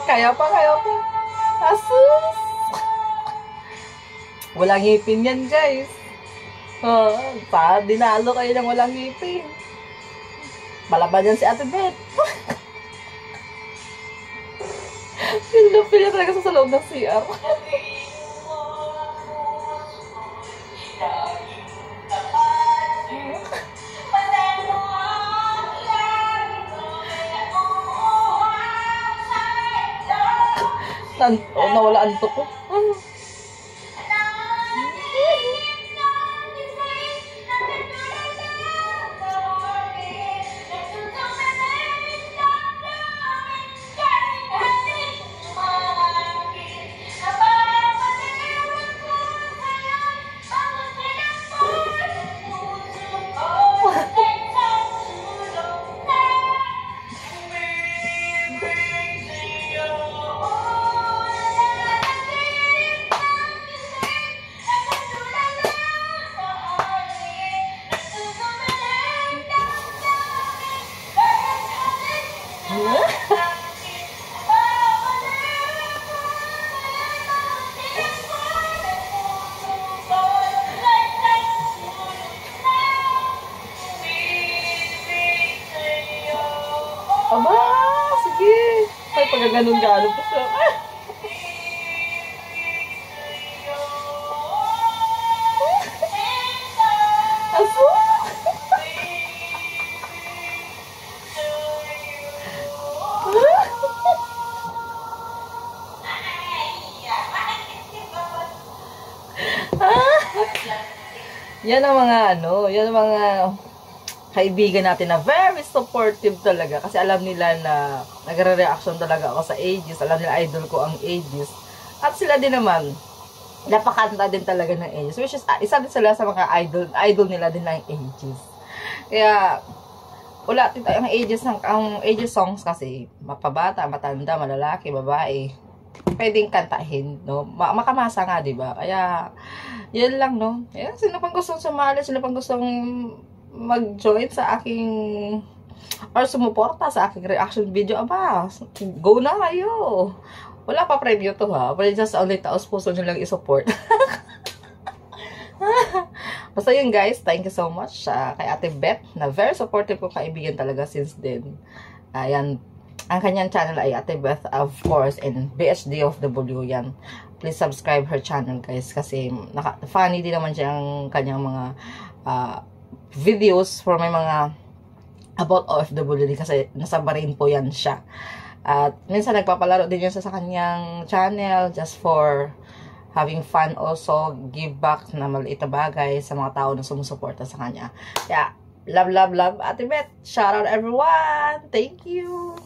Kaya pa. Asus! Walang ngipin yan, guys. Dinalo kayo ng walang ngipin. Malaban yan si Ate Beth. Feel talaga sa loob ng CR. Nawala antok ko. Aba, sige. Ay, pagkaganon-ganon pa siya. Aso? Yan ang mga yan ang mga kaibigan natin na very supportive talaga kasi alam nila na nagre-reaction talaga ako sa Aegis. Alam nila idol ko ang Aegis. At sila din naman, napakanta din talaga ng Aegis. Which is, isa din sila sa mga idol nila din ng Aegis. Kaya, ulat ang Aegis songs kasi, mapabata, matanda, malalaki, babae, pwedeng kantahin, no? Makamasa nga, diba? Kaya, yun lang, no? Kaya, sino pang gustong sumali, sino pang gustong mag-join sa aking or sumuporta sa aking reaction video, aba, go na kayo. Wala pa preview to ha, but just only taos puso nyo lang i-support. Basta yun guys, thank you so much kay Ate Beth na very supportive ko kaibigan talaga since then. Ayan, ang kanyang channel ay Ate Beth of course and BHD of W yan. Please subscribe her channel guys kasi funny din naman siya ang kanyang mga videos for may mga about OFW kasi nasa Bahrain po yan siya. At minsan nagpapalaro din yun sa kanyang channel just for having fun also, give back na maliit na bagay sa mga tao na sumusuporta sa kanya. Kaya, love Ate Beth. Shout out everyone. Thank you.